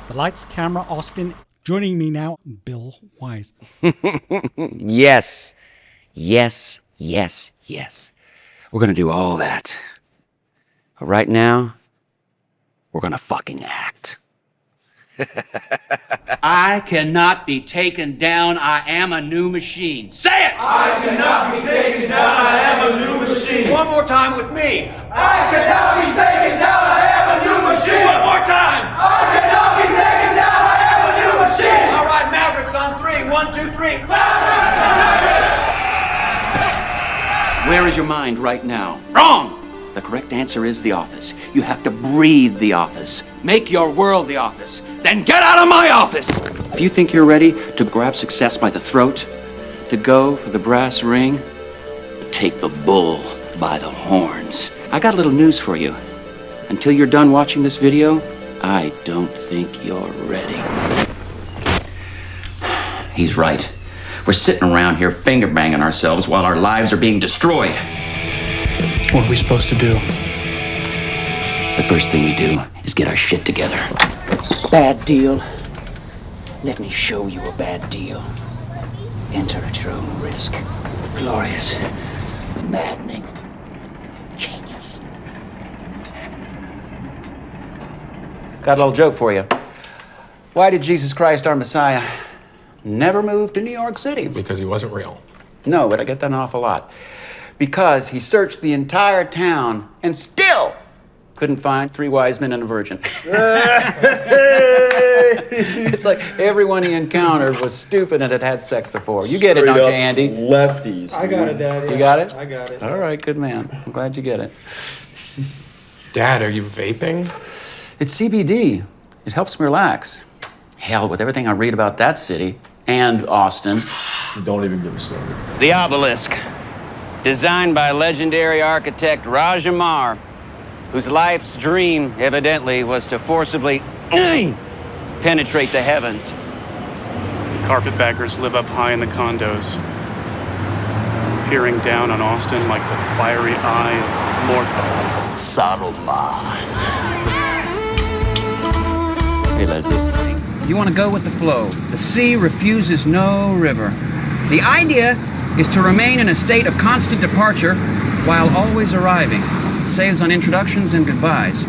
The lights, camera, Austin. Joining me now, Bill Wise. Yes. Yes, yes, yes. We're gonna do all that. But right now, we're gonna fucking act. I cannot be taken down. I am a new machine. Say it! I cannot be taken down. I am a new machine. One more time with me. I cannot be taken down. I am a new machine. One more time. I cannot be taken down. I am a new machine. All right, Mavericks on 3. 1, 2, 3. Where is your mind right now? Wrong! The correct answer is the office. You have to breathe the office. Make your world the office. Then get out of my office! If you think you're ready to grab success by the throat, to go for the brass ring, take the bull by the horns. I got a little news for you. Until you're done watching this video, I don't think you're ready. He's right. We're sitting around here finger-banging ourselves while our lives are being destroyed. What are we supposed to do? The first thing we do is get our shit together. Bad deal. Let me show you a bad deal. Enter at your own risk. Glorious. Maddening. Genius. Got a little joke for you. Why did Jesus Christ, our Messiah, never move to New York City? Because he wasn't real. No, but I get that an awful lot. Because he searched the entire town and still couldn't find 3 wise men and a virgin. It's like everyone he encountered was stupid and had had sex before. You get it, don't you, Andy? Lefties. I got it, Dad. You got it? I got it. All right, good man. I'm glad you get it. Dad, are you vaping? It's CBD. It helps me relax. Hell, with everything I read about that city and Austin. Don't even get me started. The obelisk, designed by legendary architect Raj Amar, whose life's dream, evidently, was to forcibly penetrate the heavens. Carpetbaggers live up high in the condos, peering down on Austin like the fiery eye of Morthal. Saruman. Hey, Leslie. You want to go with the flow. The sea refuses no river. The idea is to remain in a state of constant departure while always arriving. It saves on introductions and goodbyes.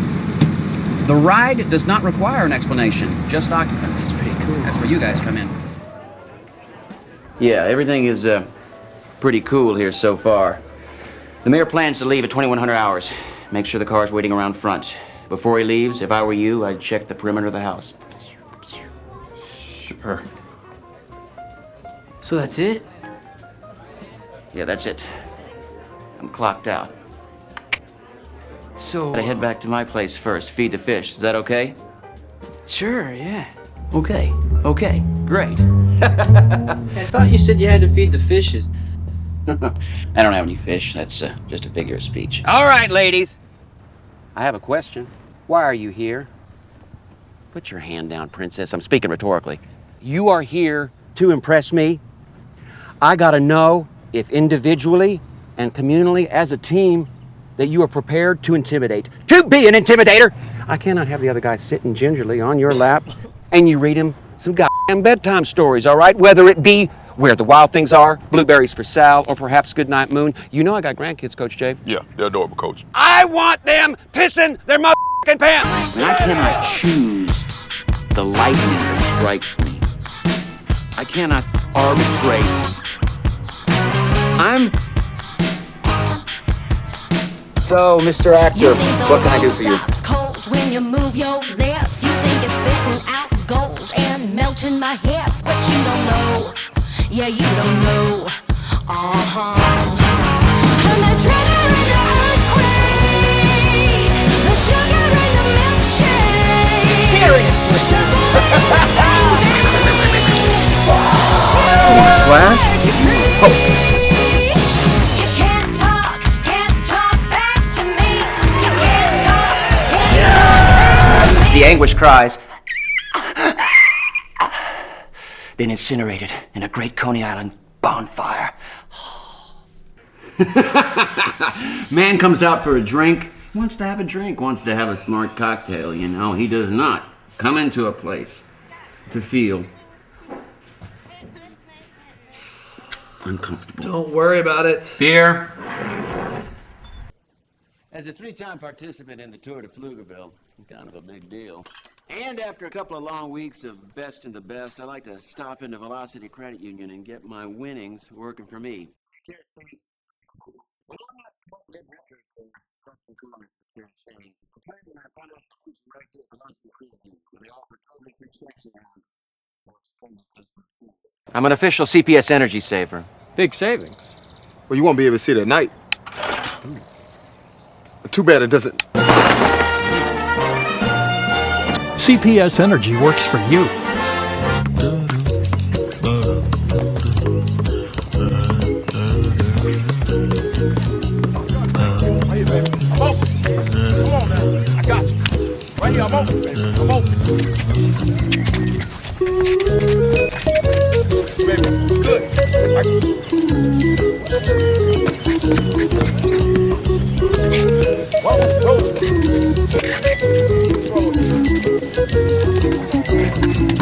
The ride does not require an explanation, just occupants. It's pretty cool. That's where you guys come in. Yeah, everything is pretty cool here so far. The mayor plans to leave at 2100 hours. Make sure the car's waiting around front. Before he leaves, if I were you, I'd check the perimeter of the house. Sure. So that's it? Yeah, that's it. I'm clocked out. So... Gotta head back to my place first, feed the fish. Is that okay? Sure, yeah. Okay, great. I thought you said you had to feed the fishes. I don't have any fish. That's just a figure of speech. All right, ladies. I have a question. Why are you here? Put your hand down, princess. I'm speaking rhetorically. You are here to impress me. I gotta know if individually and communally as a team that you are prepared to intimidate. To be an intimidator! I cannot have the other guy sitting gingerly on your lap and you read him some goddamn bedtime stories, all right? Whether it be Where the Wild Things Are, Blueberries for Sal, or perhaps Goodnight Moon. You know I got grandkids, Coach Jay. Yeah, they're adorable, Coach. I want them pissing their motherfucking pants! And I cannot choose the lightning that strikes me. I cannot arbitrate. So, Mr. Actor, what can I do for you? When you move your lips, you think it's spitting out gold and melting my hips, but you don't know. Yeah, you don't know. And the trigger in the earthquake, the sugar in the milkshake. Seriously? Splash? Oh. The anguish cries. Been incinerated in a great Coney Island bonfire. Man comes out for a drink, wants to have a drink, wants to have a smart cocktail, you know. He does not come into a place to feel uncomfortable. Don't worry about it. Fear. As a 3-time participant in the Tour de Pflugerville, kind of a big deal. And after a couple of long weeks of best in the best, I like to stop into Velocity Credit Union and get my winnings working for me. I'm an official CPS energy saver. Big savings. Well, you won't be able to see it at night. Too bad it doesn't. CPS Energy works for you. I'm open. Come on now. I got you. Right here, I'm open, baby. I'm open. Baby, good.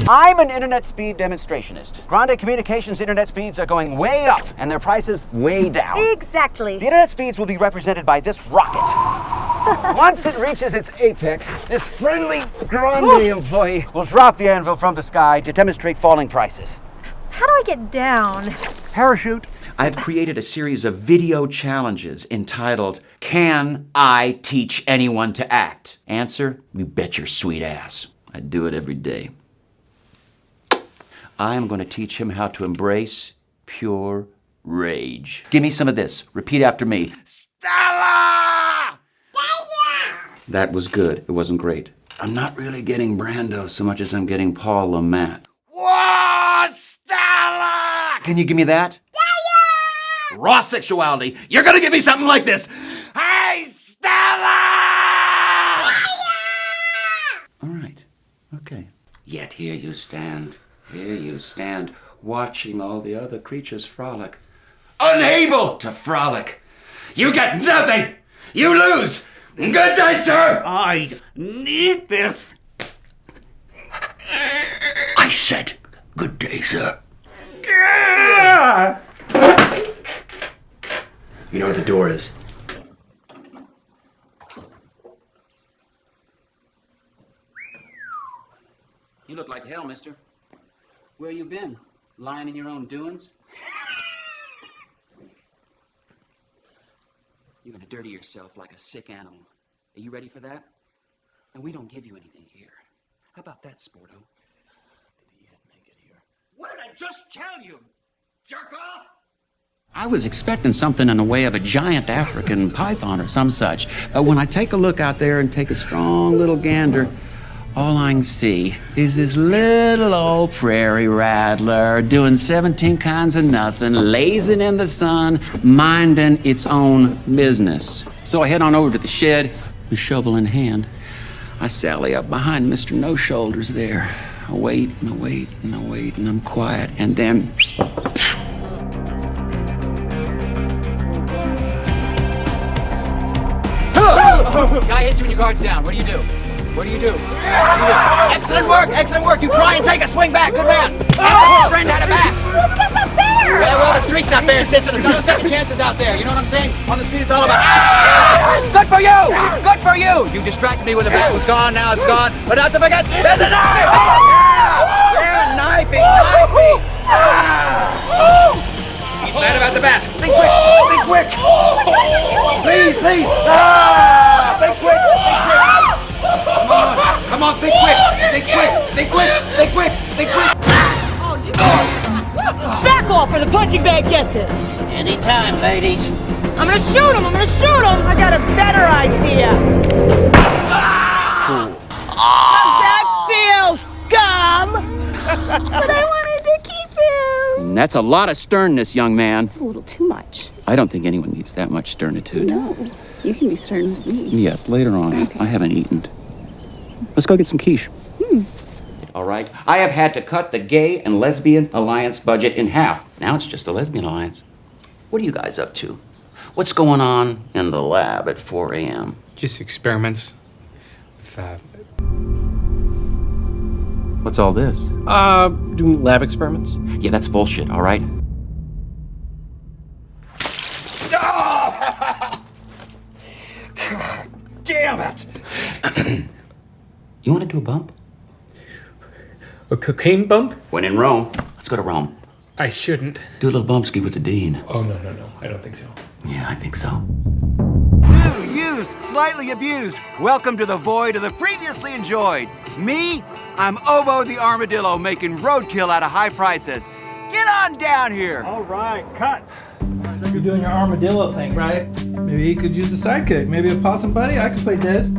I'm an internet speed demonstrationist. Grande Communications internet speeds are going way up and their prices way down. Exactly. The internet speeds will be represented by this rocket. Once it reaches its apex, this friendly Grande employee will drop the anvil from the sky to demonstrate falling prices. How do I get down? Parachute. I've created a series of video challenges entitled, Can I Teach Anyone to Act? Answer, you bet your sweet ass. I do it every day. I am going to teach him how to embrace pure rage. Give me some of this. Repeat after me. Stella! That was good. It wasn't great. I'm not really getting Brando so much as I'm getting Paul Lamont. Whoa, Stella! Can you give me that? Raw sexuality. You're gonna give me something like this. Hey, Stella! All right. Okay. Yet here you stand, watching all the other creatures frolic. Unable to frolic. You get nothing. You lose. Good day, sir. I need this. I said, good day, sir. You know where the door is? You look like hell, mister. Where you been? Lying in your own doings? You're gonna dirty yourself like a sick animal. Are you ready for that? And we don't give you anything here. How about that, Sporto? Did he yet make it here? What did I just tell you? Jerk off! I was expecting something in the way of a giant African python or some such. But when I take a look out there and take a strong little gander, all I can see is this little old prairie rattler doing 17 kinds of nothing, lazing in the sun, minding its own business. So I head on over to the shed, the shovel in hand. I sally up behind Mr. No Shoulders there. I wait and I wait and I wait and I'm quiet. And then... Guy hits you and your guard's down. What do you do? What do you do? Excellent work! Excellent work! You try and take a swing back. Good man. Your friend had a bat. Well, but that's not fair! Yeah, well, the street's not fair, sister. There's no second chances out there. You know what I'm saying? On the street, it's all about... Good for you! Good for you! You distracted me when the bat was gone. Now it's gone. But not to forget, there's a knife! Yeah, knifey, knifey! He's mad about the bat. Think quick! Think quick! Please, please! Think quick! Think quick! Come on, think quick! Think quick! Think quick! Think quick! Think quick! Back off or the punching bag gets it! Anytime, ladies. I'm gonna shoot him! I'm gonna shoot him! I got a better idea! Cool. How's that feel, scum? But I wanted to keep him! That's a lot of sternness, young man. It's a little too much. I don't think anyone needs that much sternitude. No, you can be stern with me. Yes, later on. Okay. I haven't eaten. Let's go get some quiche. All right. I have had to cut the gay and lesbian alliance budget in half. Now it's just the lesbian alliance. What are you guys up to? What's going on in the lab at 4 a.m.? Just experiments with What's all this? Doing lab experiments. Yeah, that's bullshit, all right? Damn it! You want to do a bump? A cocaine bump? When in Rome, let's go to Rome. I shouldn't. Do a little bump ski with the dean. Oh, no. I don't think so. Yeah, I think so. New, used, slightly abused. Welcome to the void of the previously enjoyed. Me, I'm Obo the Armadillo making roadkill out of high prices. Get on down here. All right, cut. You're doing your armadillo thing, right? Maybe he could use a sidekick. Maybe a possum buddy. I could play dead.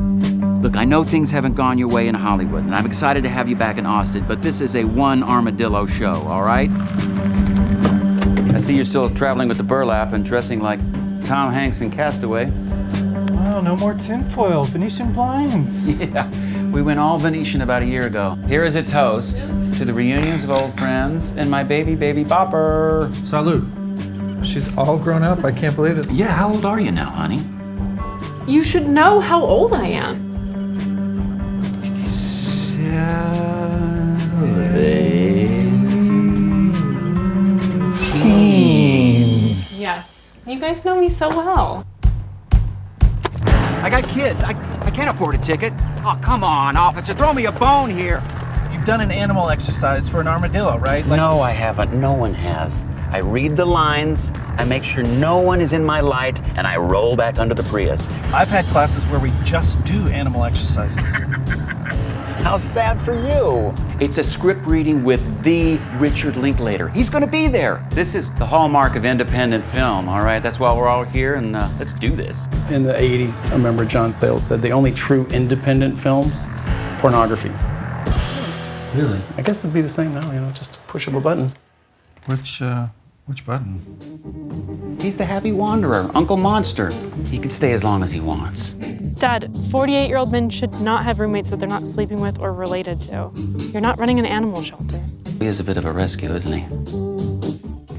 Look, I know things haven't gone your way in Hollywood, and I'm excited to have you back in Austin, but this is a one armadillo show, all right? I see you're still traveling with the burlap and dressing like Tom Hanks in Castaway. Wow, no more tinfoil. Venetian blinds. Yeah, we went all Venetian about a year ago. Here is a toast to the reunions of old friends and my baby bopper. Salud. She's all grown up. I can't believe it. Yeah, how old are you now, honey? You should know how old I am. Yes. You guys know me so well. I got kids. I can't afford a ticket. Oh, come on, officer. Throw me a bone here. You've done an animal exercise for an armadillo, right? No, I haven't. No one has. I read the lines, I make sure no one is in my light, and I roll back under the Prius. I've had classes where we just do animal exercises. How sad for you. It's a script reading with the Richard Linklater. He's gonna be there. This is the hallmark of independent film, all right? That's why we're all here, and let's do this. In the 80s, I remember John Sayles said the only true independent films, pornography. Really? I guess it'd be the same now, just a push of a button. Which button? He's the happy wanderer, Uncle Monster. He can stay as long as he wants. Dad, 48-year-old men should not have roommates that they're not sleeping with or related to. You're not running an animal shelter. He is a bit of a rescue, isn't he?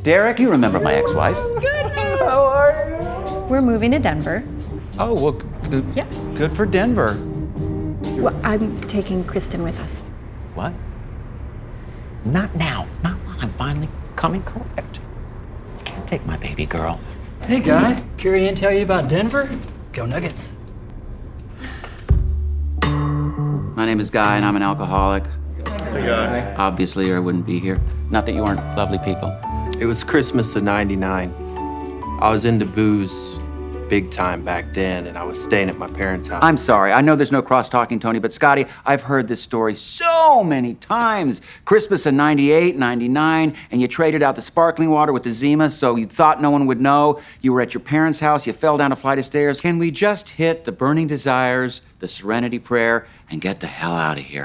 Derek, you remember my ex-wife. Good. How are you? We're moving to Denver. Oh, well, good for Denver. Well, I'm taking Kristen with us. What? Not now. Not while I'm finally coming correct. I can't take my baby girl. Hey, guy. Carrie Ann tell you about Denver? Go Nuggets. My name is Guy, and I'm an alcoholic. Hey, Guy. Obviously, or I wouldn't be here. Not that you aren't lovely people. It was Christmas of '99. I was into booze big time back then, and I was staying at my parents' house. I'm sorry. I know there's no cross-talking, Tony, but Scotty, I've heard this story so many times. Christmas of '98, '99, and you traded out the sparkling water with the Zima, so you thought no one would know. You were at your parents' house. You fell down a flight of stairs. Can we just hit the burning desires, the serenity prayer, and get the hell out of here?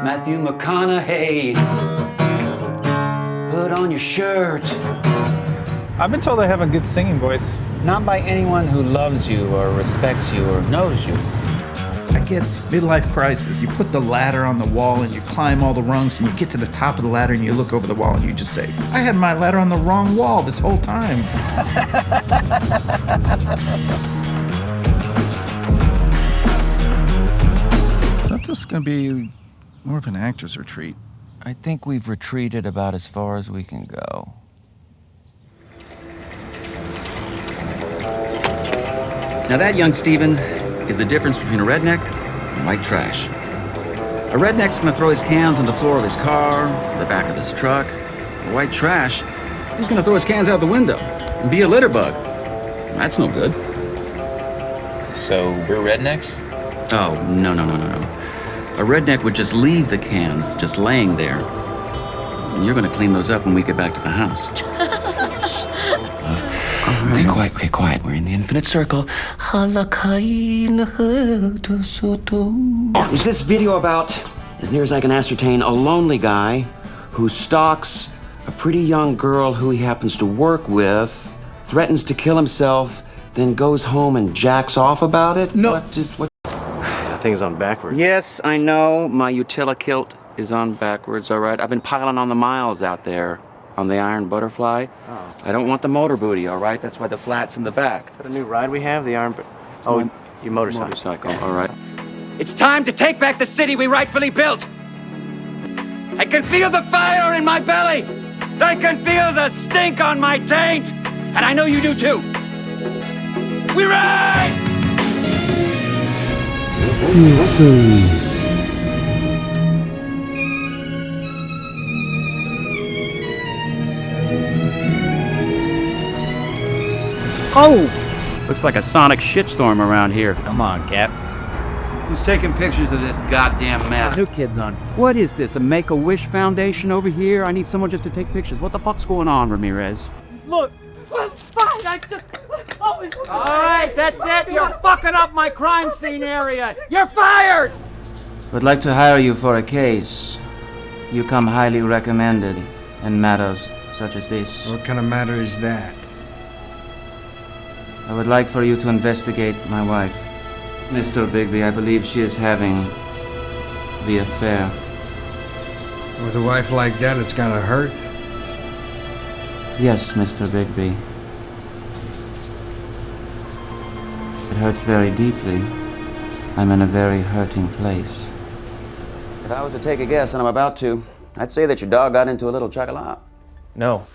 Matthew McConaughey, put on your shirt. I've been told I have a good singing voice. Not by anyone who loves you or respects you or knows you. I get midlife crisis. You put the ladder on the wall and you climb all the rungs and you get to the top of the ladder and you look over the wall and you just say, I had my ladder on the wrong wall this whole time. I thought this was going to be more of an actor's retreat. I think we've retreated about as far as we can go. Now that, young Steven, is the difference between a redneck and white trash. A redneck's gonna throw his cans on the floor of his car, the back of his truck. A white trash, he's gonna throw his cans out the window and be a litter bug. That's no good. So we're rednecks? Oh, no. A redneck would just leave the cans just laying there. And you're gonna clean those up when we get back to the house. Okay, quiet. We're in the infinite circle. Was this video about, as near as I can ascertain, a lonely guy who stalks a pretty young girl who he happens to work with, threatens to kill himself, then goes home and jacks off about it? No. That thing's on backwards. Yes, I know. My Utilikilt is on backwards, all right? I've been piling on the miles out there on the Iron Butterfly. Oh. I don't want the motor booty, all right? That's why the flat's in the back. Is that a new ride we have? The Iron... your motorcycle. All right. It's time to take back the city we rightfully built. I can feel the fire in my belly. I can feel the stink on my taint. And I know you do too. We rise! Oh! Looks like a sonic shitstorm around here. Come on, Cap. Who's taking pictures of this goddamn mess? New kids on. What is this, a Make-A-Wish Foundation over here? I need someone just to take pictures. What the fuck's going on, Ramirez? Look. Fine, all right, that's it. You're fucking up my crime scene area. You're fired. Would like to hire you for a case. You come highly recommended in matters such as this. What kind of matter is that? I would like for you to investigate my wife. Mr. Bigby, I believe she is having the affair. With a wife like that, it's gonna hurt. Yes, Mr. Bigby. It hurts very deeply. I'm in a very hurting place. If I was to take a guess, and I'm about to, I'd say that your dog got into a little chocolate. No.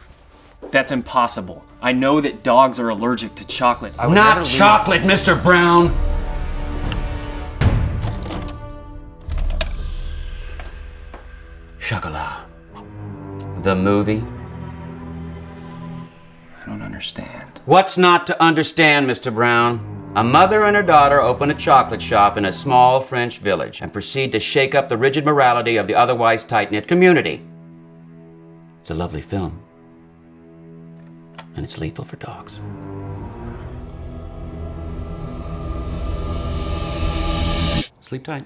That's impossible. I know that dogs are allergic to chocolate. I would never Not leave- chocolate, Mr. Brown! Chocolat. The movie? I don't understand. What's not to understand, Mr. Brown? A mother and her daughter open a chocolate shop in a small French village and proceed to shake up the rigid morality of the otherwise tight-knit community. It's a lovely film. And it's lethal for dogs. Sleep tight.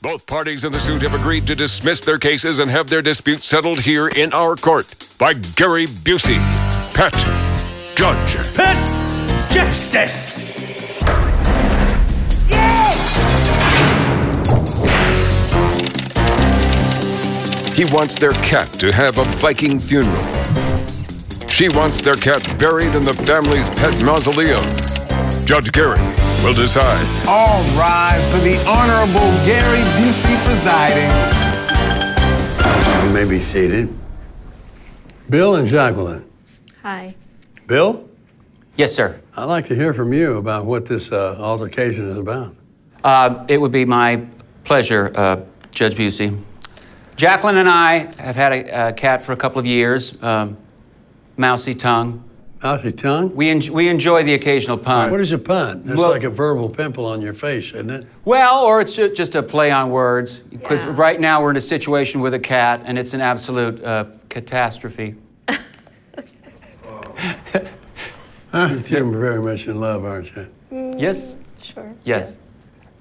Both parties in the suit have agreed to dismiss their cases and have their dispute settled here in our court by Gary Busey, Pet Judge. Pet Justice! He wants their cat to have a Viking funeral. She wants their cat buried in the family's pet mausoleum. Judge Gary will decide. All rise for the Honorable Gary Busey presiding. You may be seated. Bill and Jacqueline. Hi. Bill? Yes, sir. I'd like to hear from you about what this altercation is about. It would be my pleasure, Judge Busey. Jacqueline and I have had a cat for a couple of years, Mousy Tongue. Mousy Tongue? We enjoy the occasional pun. What is a pun? That's Well- like a verbal pimple on your face, isn't it? Well, or it's just a play on words. Because right now we're in a situation with a cat, and it's an absolute catastrophe. You two are very much in love, aren't you? Yes? Sure. Yes.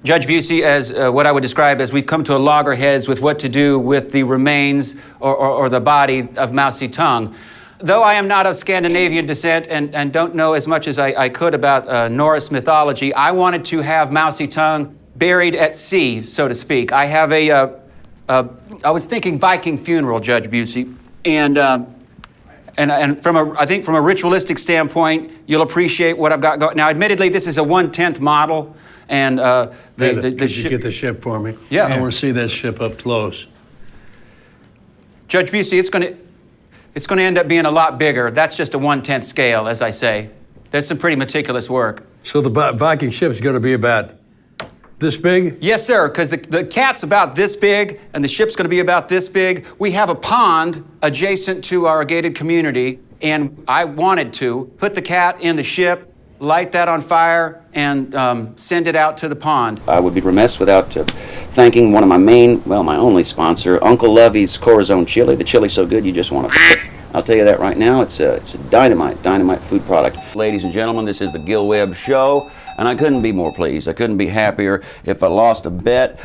Judge Busey, as what I would describe as we've come to a loggerheads with what to do with the remains or the body of Mousy Tongue. Though I am not of Scandinavian descent and don't know as much as I could about Norse mythology, I wanted to have Mousy Tongue buried at sea, so to speak. I have I was thinking Viking funeral, Judge Busey, and I think from a ritualistic standpoint, you'll appreciate what I've got going. Now, admittedly, this is a 1/10 model, and Could you get the ship for me? Yeah. I want to see that ship up close. Judge Busey, it's going to end up being a lot bigger. That's just a 1/10 scale, as I say. That's some pretty meticulous work. So the Viking ship's going to be about this big? Yes, sir, because the cat's about this big, and the ship's going to be about this big. We have a pond adjacent to our gated community, and I wanted to put the cat in the ship, light that on fire, and send it out to the pond. I would be remiss without thanking one of my only sponsor, Uncle Lovey's Corazon Chili. The chili's so good you just want to... I'll tell you that right now. It's a dynamite food product. Ladies and gentlemen, this is the Gil Webb Show, and I couldn't be more pleased. I couldn't be happier if I lost a bet.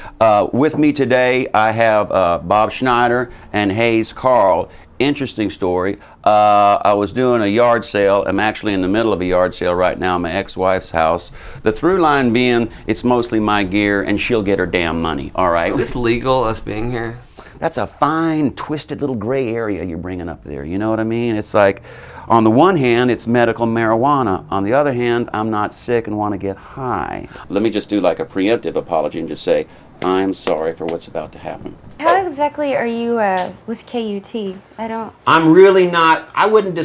With me today, I have Bob Schneider and Hayes Carl. Interesting story. I was doing a yard sale. I'm actually in the middle of a yard sale right now at my ex-wife's house. The through line being, it's mostly my gear, and she'll get her damn money, all right? Is this legal, us being here? That's a fine, twisted little gray area you're bringing up there. You know what I mean? It's like, on the one hand, it's medical marijuana. On the other hand, I'm not sick and want to get high. Let me just do like a preemptive apology and just say, I'm sorry for what's about to happen. How exactly are you with KUT? I'm really not, I wouldn't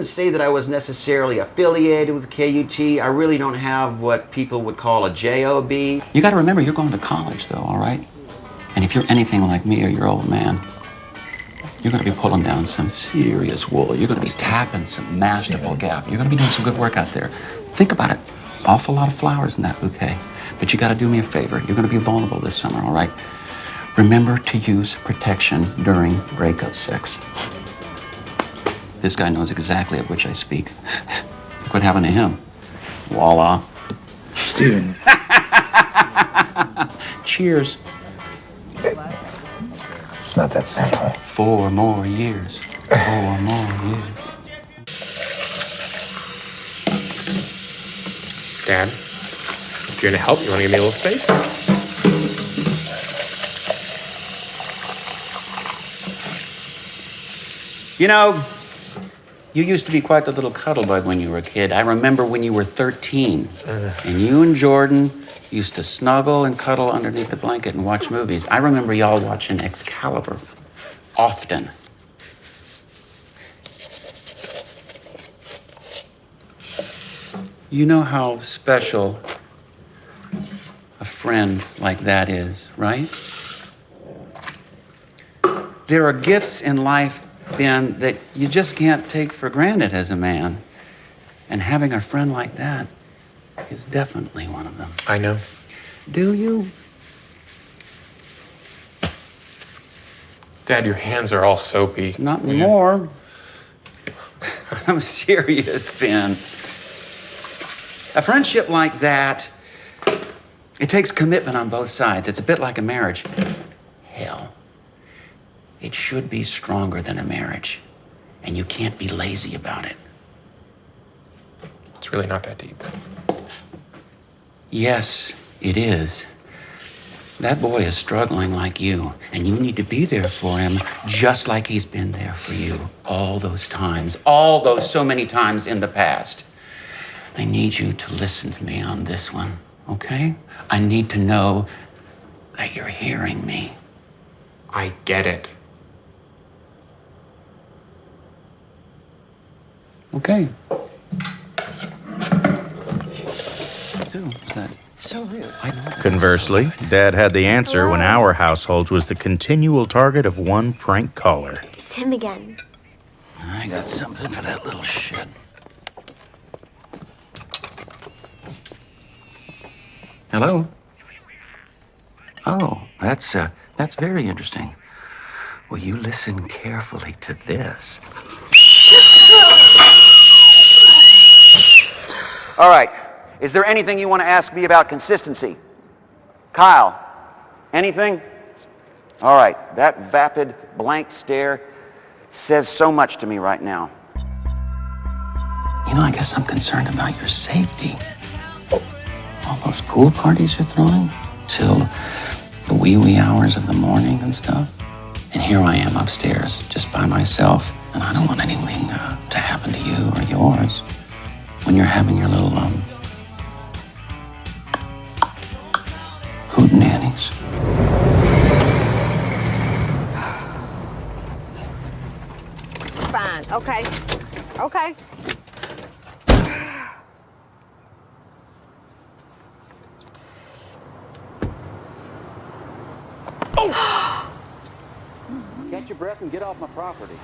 say that I was necessarily affiliated with KUT. I really don't have what people would call a JOB. You gotta remember, you're going to college though, all right? And if you're anything like me or your old man, you're gonna be pulling down some serious wool. You're gonna be tapping some masterful gap. You're gonna be doing some good work out there. Think about it. Awful lot of flowers in that bouquet. But you gotta do me a favor. You're gonna be vulnerable this summer, all right? Remember to use protection during breakup sex. This guy knows exactly of which I speak. Look what happened to him. Voila. Steven. Cheers. It's not that simple. 4 more years. 4 more years. Dad, if you're gonna help, you wanna give me a little space? You know, you used to be quite the little cuddle bug when you were a kid. I remember when you were 13, and you and Jordan used to snuggle and cuddle underneath the blanket and watch movies. I remember y'all watching Excalibur often. You know how special a friend like that is, right? There are gifts in life, Ben, that you just can't take for granted as a man. And having a friend like that is definitely one of them. I know. Do you? Dad, your hands are all soapy. Not anymore. I'm serious, Ben. A friendship like that, it takes commitment on both sides. It's a bit like a marriage. Hell, it should be stronger than a marriage. And you can't be lazy about it. It's really not that deep. Yes, it is. That boy is struggling like you, and you need to be there for him just like he's been there for you all those times, all those so many times in the past. I need you to listen to me on this one, okay? I need to know that you're hearing me. I get it. Okay. So rude. Conversely, Dad had the answer when our household was the continual target of one prank caller. It's him again. I got something for that little shit. Hello? Oh, that's very interesting. Well, you listen carefully to this. All right. Is there anything you want to ask me about consistency? Kyle, anything? All right. That vapid, blank stare says so much to me right now. You know, I guess I'm concerned about your safety. All those pool parties you're throwing till the wee hours of the morning and stuff. And here I am upstairs just by myself, and I don't want anything to happen to you or yours when you're having your little hootenannies. Fine. Okay. Okay. Oh! Catch your breath and get off my property.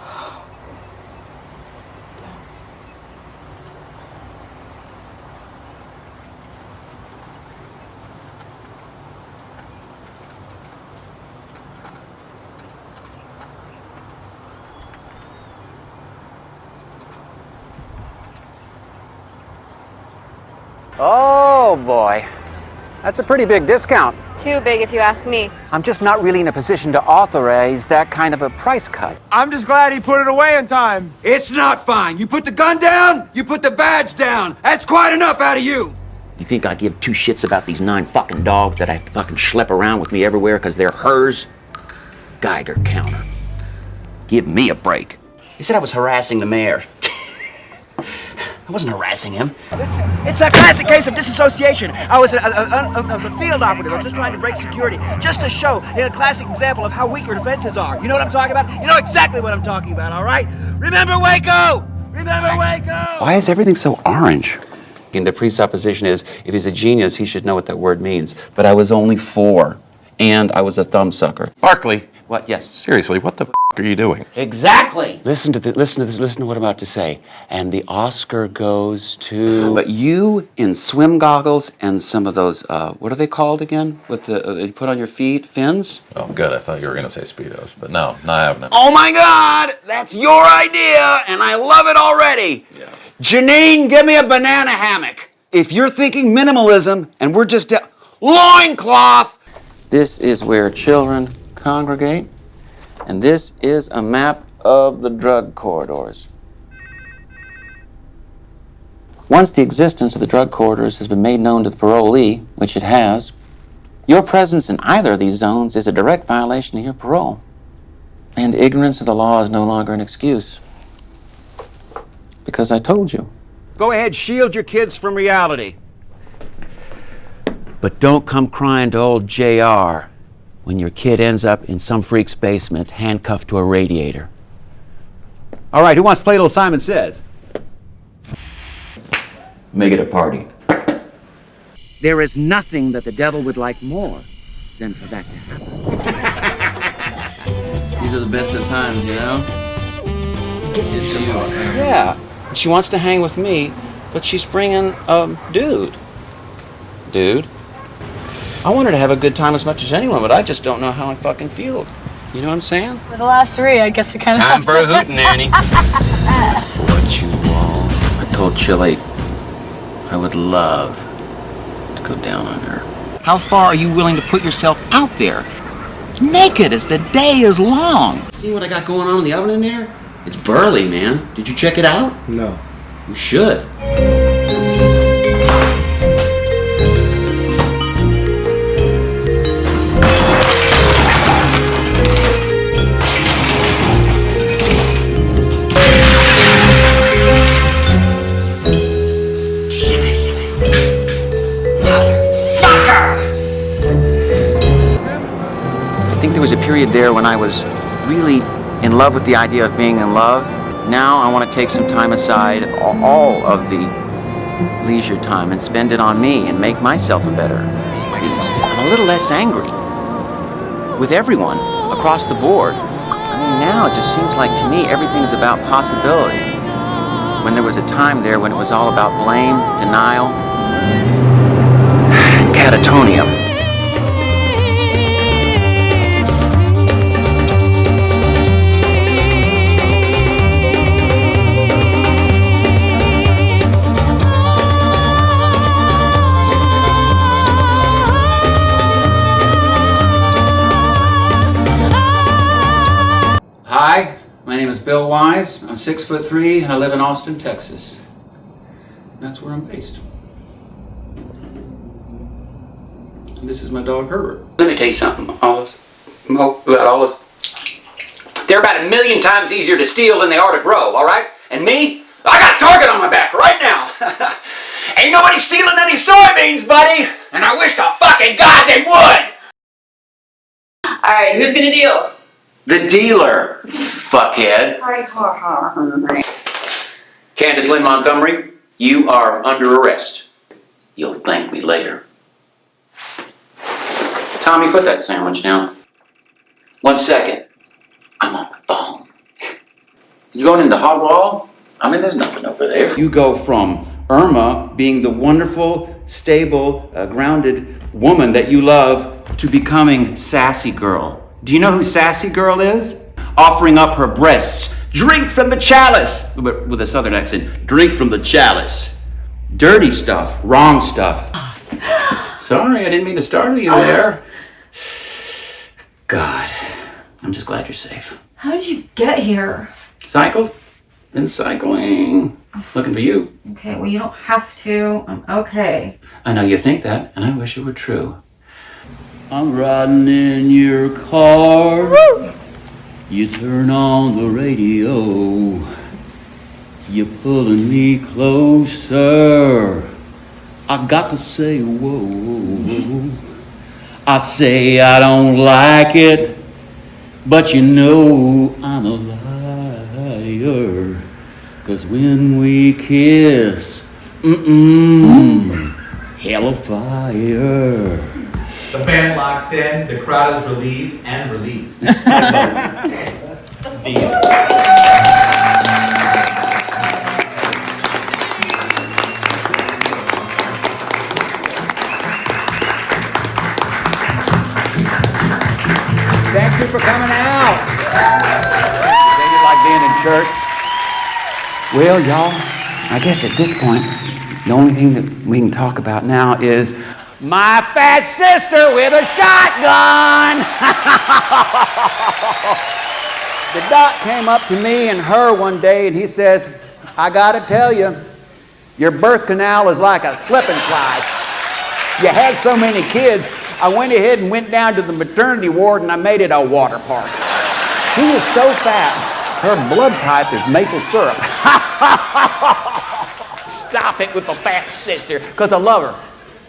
Oh boy, that's a pretty big discount. Too big if you ask me. I'm just not really in a position to authorize that kind of a price cut. I'm just glad he put it away in time. It's not fine. You put the gun down, you put the badge down. That's quite enough out of you. You think I give 2 shits about these 9 fucking dogs that I have to fucking schlep around with me everywhere because they're hers? Geiger counter. Give me a break. He said I was harassing the mayor. I wasn't harassing him. It's a classic case of disassociation. I was a field operative. I was just trying to break security, just to show a classic example of how weak your defenses are. You know what I'm talking about? You know exactly what I'm talking about, all right? Remember Waco! Remember Waco! Why is everything so orange? And the presupposition is, if he's a genius, he should know what that word means. But I was only 4, and I was a thumbsucker. Barkley. What? Yes. Seriously, what the are you doing? Exactly. Listen to what I'm about to say. And the Oscar goes to. But you in swim goggles and some of those. What are they called again? With the you put on your feet, fins. Oh, good. I thought you were gonna say Speedos, but no, not having it. Oh my God! That's your idea, and I love it already. Yeah. Janine, give me a banana hammock. If you're thinking minimalism, and we're just loincloth. This is where children congregate. And this is a map of the drug corridors. Once the existence of the drug corridors has been made known to the parolee, which it has, your presence in either of these zones is a direct violation of your parole. And ignorance of the law is no longer an excuse. Because I told you. Go ahead, shield your kids from reality. But don't come crying to old JR when your kid ends up in some freak's basement, handcuffed to a radiator. All right, who wants to play a little Simon Says? Make it a party. There is nothing that the devil would like more than for that to happen. These are the best of times, you know? It's you. Yeah. She wants to hang with me, but she's bringing a dude. Dude? I want her to have a good time as much as anyone, but I just don't know how I fucking feel. You know what I'm saying? For the last 3, I guess we kind of Time for a hootenanny. What you want? I told Chile I would love to go down on her. How far are you willing to put yourself out there? Naked as the day is long. See what I got going on in the oven in there? It's burly, man. Did you check it out? No. You should. I think there was a period there when I was really in love with the idea of being in love. Now I want to take some time aside, all of the leisure time, and spend it on me and make myself a better. I'm a little less angry with everyone across the board. I mean, now it just seems like to me everything's about possibility. When there was a time there when it was all about blame, denial, and catatonia. Hi, my name is Bill Wise. I'm 6'3" and I live in Austin, Texas. That's where I'm based. And this is my dog Herbert. Let me tell you something, they're about 1 million times easier to steal than they are to grow, all right? And me, I got a target on my back right now. Ain't nobody stealing any soybeans, buddy. And I wish to fucking God they would. All right, who's gonna deal? The dealer, fuckhead. Candace Lynn Montgomery, you are under arrest. You'll thank me later. Tommy, put that sandwich down. 1 second. I'm on the phone. You going into hot wall? I mean, there's nothing over there. You go from Irma being the wonderful, stable, grounded woman that you love to becoming Sassy Girl. Do you know who Sassy Girl is? Offering up her breasts. Drink from the chalice! But with a southern accent. Drink from the chalice. Dirty stuff. Wrong stuff. Sorry, I didn't mean to startle you there. God. I'm just glad you're safe. How did you get here? Cycled? Been cycling. Looking for you. Okay, well, you don't have to. I'm okay. I know you think that, and I wish it were true. I'm riding in your car. You turn on the radio. You're pulling me closer. I got to say, whoa. I say I don't like it, but you know I'm a liar. 'Cause when we kiss, hell of fire. The band locks in, the crowd is relieved and released. Thank you for coming out. Did you like being in church? Well, y'all, I guess at this point, the only thing that we can talk about now is my fat sister with a shotgun. The doc came up to me and her one day and he says, I gotta tell you, your birth canal is like a slip and slide. You had so many kids, I went ahead and went down to the maternity ward and I made it a water park. She is so fat, her blood type is maple syrup. Stop it with the fat sister, because I love her.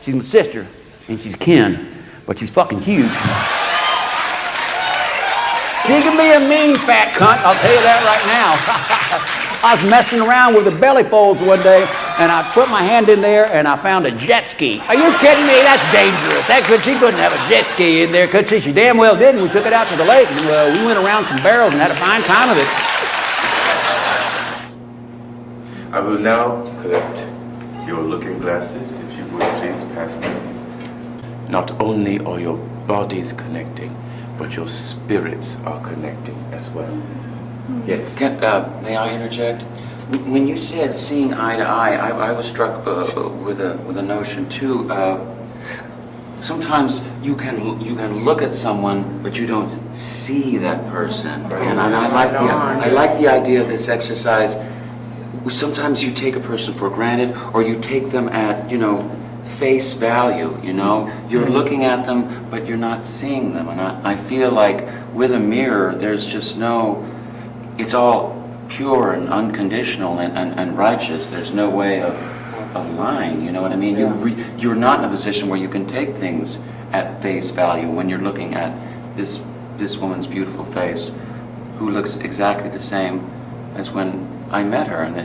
She's my sister, and she's kin, but she's fucking huge. She can be a mean fat cunt, I'll tell you that right now. I was messing around with her belly folds one day, and I put my hand in there, and I found a jet ski. Are you kidding me? That's dangerous. She couldn't have a jet ski in there, could she? She damn well did, and we took it out to the lake, and we went around some barrels and had a fine time of it. I will now collect your looking glasses, if you would please pass them. Not only are your bodies connecting, but your spirits are connecting as well. Yes. May I interject? When you said seeing eye to eye, I was struck with a notion too. Sometimes you can look at someone, but you don't see that person. Right. And I like the idea of this exercise. Sometimes you take a person for granted, or you take them at face value. You're looking at them, but you're not seeing them. And I feel like with a mirror, there's just it's all pure and unconditional and righteous. There's no way of lying, you know what I mean? Yeah. You're not in a position where you can take things at face value when you're looking at this woman's beautiful face, who looks exactly the same as when I met her. And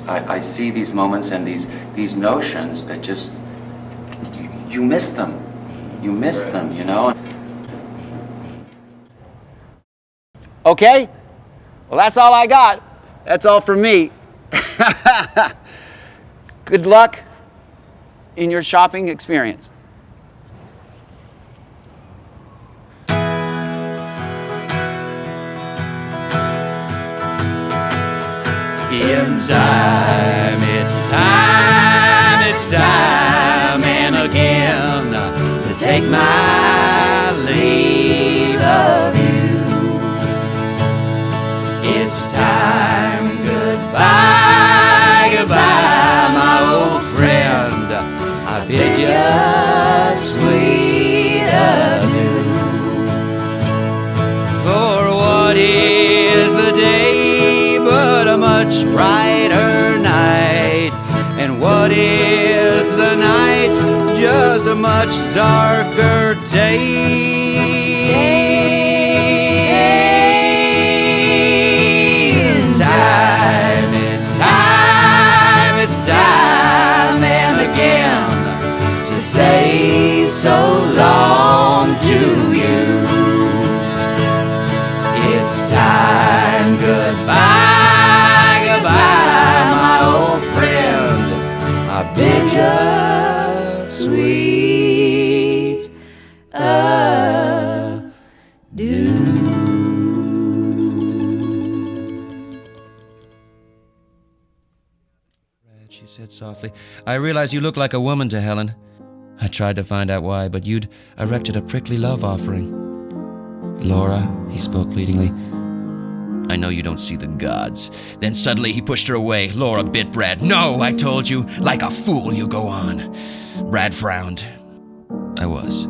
I see these moments and these notions that just, you miss them. You miss them, Okay? Well, that's all I got. That's all from me. Good luck in your shopping experience. In time, it's time and again to take my leave of you. It's time, goodbye, my old friend. I bid you sweet adieu. For what is the day but a much brighter night? And what is the night? Just a much darker day. It's time and again to say so long to you. It's time, goodbye, my old friend. I bid you sweet adieu. She said softly, I realize you look like a woman to Helen. I tried to find out why, but you'd erected a prickly love offering. Laura, he spoke pleadingly, I know you don't see the gods. Then suddenly he pushed her away. Laura bit Brad. No, I told you. Like a fool you go on. Brad frowned. I was.